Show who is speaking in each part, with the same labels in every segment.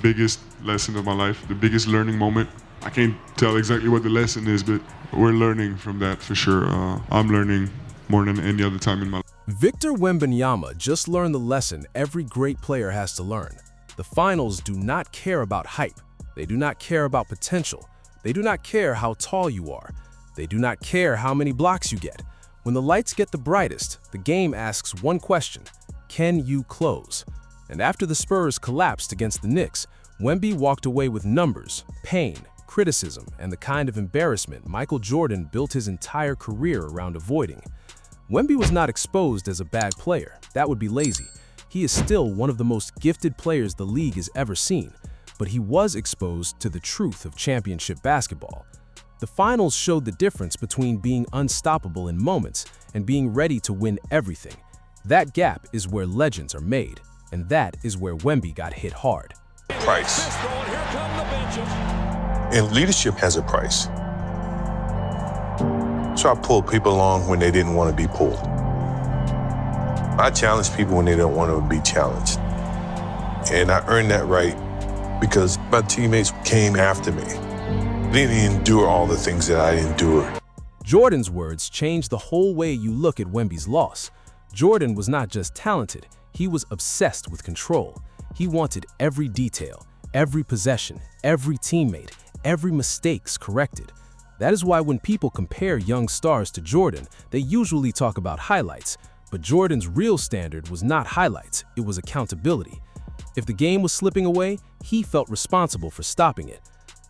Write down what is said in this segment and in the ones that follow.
Speaker 1: biggest lesson of my life, the biggest learning moment. I can't tell exactly what the lesson is, but we're learning from that for sure. I'm learning more than any other time in my life.
Speaker 2: Victor Wembanyama just learned the lesson every great player has to learn. The finals do not care about hype. They do not care about potential. They do not care how tall you are. They do not care how many blocks you get. When the lights get the brightest, the game asks one question: can you close? And after the Spurs collapsed against the Knicks, Wemby walked away with numbers, pain, criticism, and the kind of embarrassment Michael Jordan built his entire career around avoiding. Wemby was not exposed as a bad player. That would be lazy. He is still one of the most gifted players the league has ever seen, but he was exposed to the truth of championship basketball. The finals showed the difference between being unstoppable in moments and being ready to win everything. That gap is where legends are made, and that is where Wemby got hit hard.
Speaker 3: Price. And leadership has a price. So I pulled people along when they didn't want to be pulled. I challenge people when they don't want to be challenged. And I earned that right because my teammates came after me. They didn't endure all the things that I endured.
Speaker 2: Jordan's words changed the whole way you look at Wemby's loss. Jordan was not just talented, he was obsessed with control. He wanted every detail, every possession, every teammate, every mistakes corrected. That is why when people compare young stars to Jordan, they usually talk about highlights. But Jordan's real standard was not highlights, it was accountability. If the game was slipping away, he felt responsible for stopping it.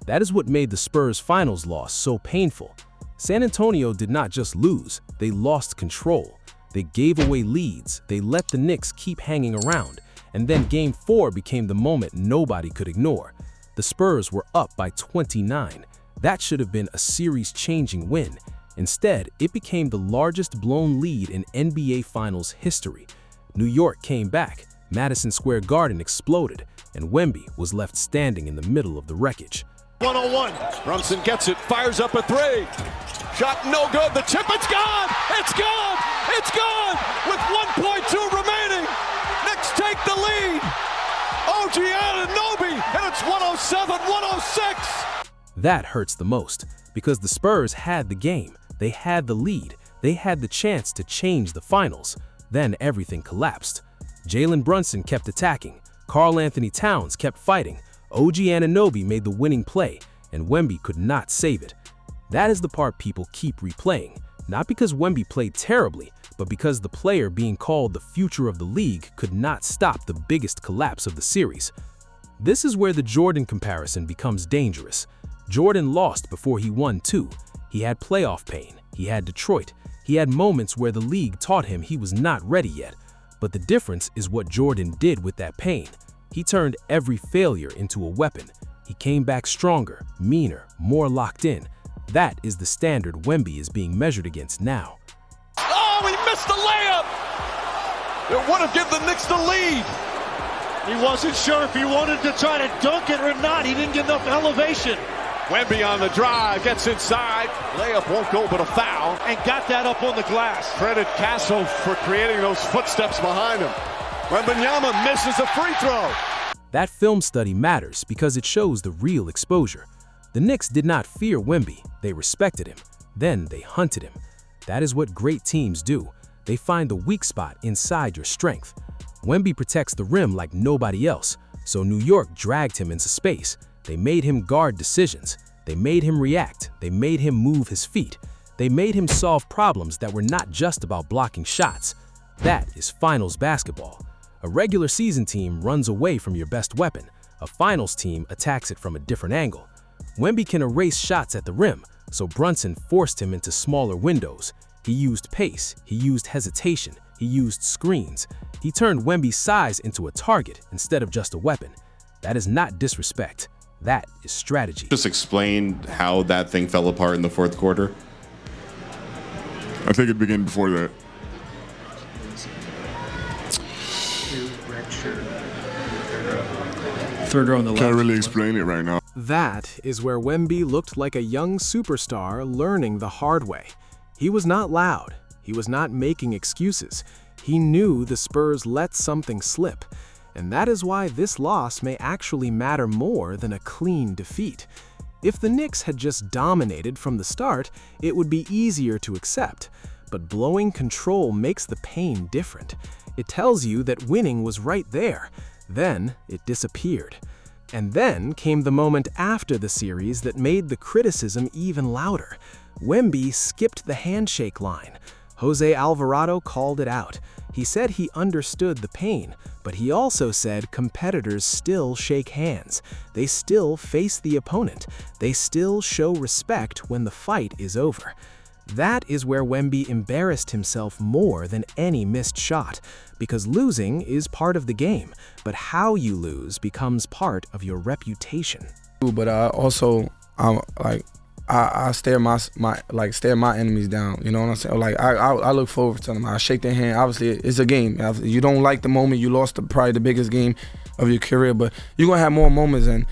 Speaker 2: That is what made the Spurs Finals loss so painful. San Antonio did not just lose, they lost control. They gave away leads, they let the Knicks keep hanging around, and then Game 4 became the moment nobody could ignore. The Spurs were up by 29. That should have been a series-changing win. Instead, it became the largest blown lead in NBA Finals history. New York came back, Madison Square Garden exploded, and Wemby was left standing in the middle of the wreckage.
Speaker 4: 101. Brunson gets it, fires up a three. Shot no good. The chip, it's gone! It's gone! It's gone! With 1.2 remaining. Knicks take the lead. OG Anunoby, and it's 107-106.
Speaker 2: That hurts the most, because the Spurs had the game. They had the lead. They had the chance to change the finals. Then everything collapsed. Jalen Brunson kept attacking. Karl-Anthony Towns kept fighting. OG Anunoby made the winning play, and Wemby could not save it. That is the part people keep replaying, not because Wemby played terribly, but because the player being called the future of the league could not stop the biggest collapse of the series. This is where the Jordan comparison becomes dangerous. Jordan lost before he won too. He had playoff pain, he had Detroit, he had moments where the league taught him he was not ready yet. But the difference is what Jordan did with that pain. He turned every failure into a weapon. He came back stronger, meaner, more locked in. That is the standard Wemby is being measured against now.
Speaker 4: Oh, he missed the layup! It would have given the Knicks the lead.
Speaker 5: He wasn't sure if he wanted to try to dunk it or not. He didn't get enough elevation.
Speaker 4: Wemby on the drive, gets inside. Layup won't go, but a foul.
Speaker 5: And got that up on the glass.
Speaker 4: Credit Castle for creating those footsteps behind him. Wembanyama misses a free throw.
Speaker 2: That film study matters because it shows the real exposure. The Knicks did not fear Wemby, they respected him. Then they hunted him. That is what great teams do. They find the weak spot inside your strength. Wemby protects the rim like nobody else, so New York dragged him into space. They made him guard decisions. They made him react. They made him move his feet. They made him solve problems that were not just about blocking shots. That is finals basketball. A regular season team runs away from your best weapon. A finals team attacks it from a different angle. Wemby can erase shots at the rim, so Brunson forced him into smaller windows. He used pace, he used hesitation, he used screens. He turned Wemby's size into a target instead of just a weapon. That is not disrespect. That is strategy.
Speaker 6: Just explain how that thing fell apart in the fourth quarter.
Speaker 1: I think it began before that.
Speaker 7: Third row on the left.
Speaker 1: Can't really explain it right now.
Speaker 8: That is where Wemby looked like a young superstar learning the hard way. He was not loud. He was not making excuses. He knew the Spurs let something slip. And that is why this loss may actually matter more than a clean defeat. If the Knicks had just dominated from the start, it would be easier to accept. But blowing control makes the pain different. It tells you that winning was right there. Then it disappeared. And then came the moment after the series that made the criticism even louder. Wemby skipped the handshake line. Jose Alvarado called it out. He said he understood the pain, but he also said competitors still shake hands. They still face the opponent. They still show respect when the fight is over. That is where Wemby embarrassed himself more than any missed shot, because losing is part of the game, but how you lose becomes part of your reputation.
Speaker 7: But I also, I stare my enemies down. You know what I'm saying? Like I look forward to them. I shake their hand. Obviously, it's a game. You don't like the moment. You lost probably the biggest game of your career, but you're gonna have more moments. And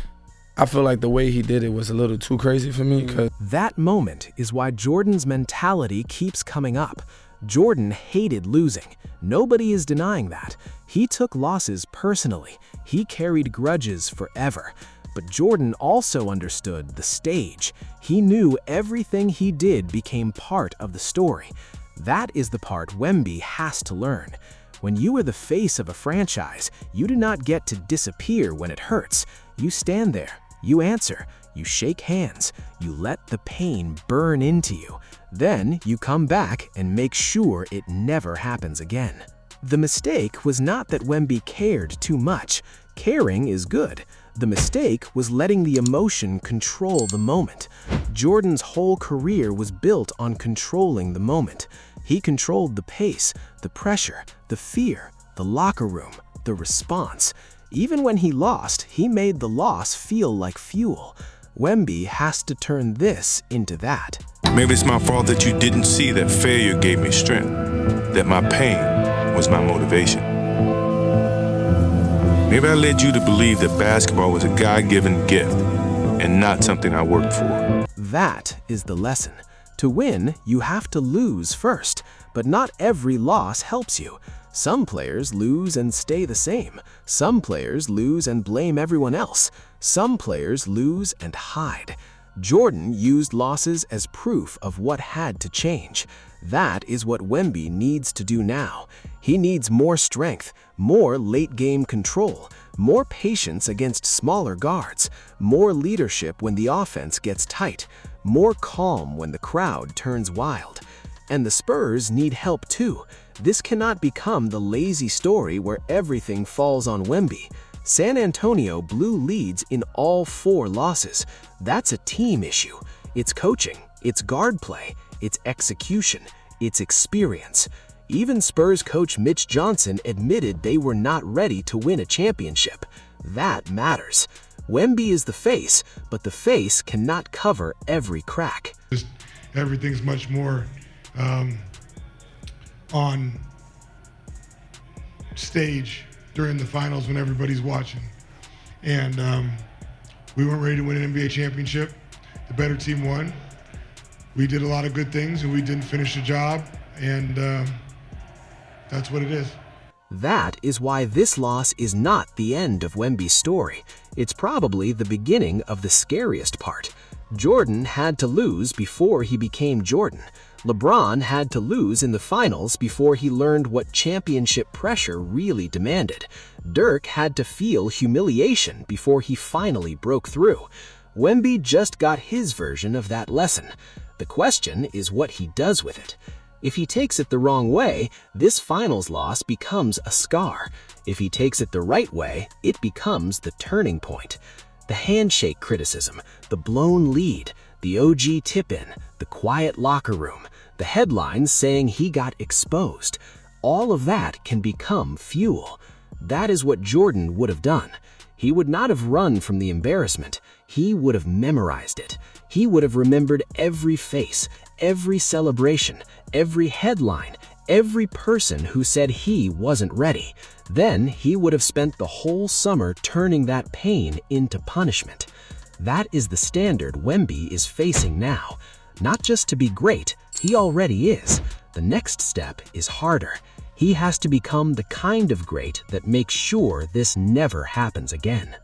Speaker 7: I feel like the way he did it was a little too crazy for me.
Speaker 8: That moment is why Jordan's mentality keeps coming up. Jordan hated losing. Nobody is denying that. He took losses personally. He carried grudges forever. But Jordan also understood the stage. He knew everything he did became part of the story. That is the part Wemby has to learn. When you are the face of a franchise, you do not get to disappear when it hurts. You stand there, you answer, you shake hands, you let the pain burn into you. Then you come back and make sure it never happens again. The mistake was not that Wemby cared too much. Caring is good. The mistake was letting the emotion control the moment. Jordan's whole career was built on controlling the moment. He controlled the pace, the pressure, the fear, the locker room, the response. Even when he lost, he made the loss feel like fuel. Wemby has to turn this into that.
Speaker 3: Maybe it's my fault that you didn't see that failure gave me strength, that my pain was my motivation. Maybe I led you to believe that basketball was a God-given gift and not something I worked for.
Speaker 8: That is the lesson. To win, you have to lose first, but not every loss helps you. Some players lose and stay the same. Some players lose and blame everyone else. Some players lose and hide. Jordan used losses as proof of what had to change. That is what Wemby needs to do now. He needs more strength, more late-game control, more patience against smaller guards, more leadership when the offense gets tight, more calm when the crowd turns wild. And the Spurs need help too. This cannot become the lazy story where everything falls on Wemby. San Antonio blew leads in all 4 losses. That's a team issue. It's coaching, it's guard play, it's execution, it's experience. Even Spurs coach Mitch Johnson admitted they were not ready to win a championship. That matters. Wemby is the face, but the face cannot cover every crack.
Speaker 9: Everything's much more on stage during the finals when everybody's watching. And we weren't ready to win an NBA championship. The better team won. We did a lot of good things and we didn't finish the job, and that's what it is.
Speaker 8: That is why this loss is not the end of Wemby's story. It's probably the beginning of the scariest part. Jordan had to lose before he became Jordan. LeBron had to lose in the finals before he learned what championship pressure really demanded. Dirk had to feel humiliation before he finally broke through. Wemby just got his version of that lesson. The question is what he does with it. If he takes it the wrong way, this finals loss becomes a scar. If he takes it the right way, it becomes the turning point. The handshake criticism, the blown lead, the OG tip-in, the quiet locker room, the headlines saying he got exposed. All of that can become fuel. That is what Jordan would have done. He would not have run from the embarrassment. He would have memorized it. He would have remembered every face, every celebration, every headline, every person who said he wasn't ready. Then he would have spent the whole summer turning that pain into punishment. That is the standard Wemby is facing now. Not just to be great, he already is. The next step is harder. He has to become the kind of great that makes sure this never happens again.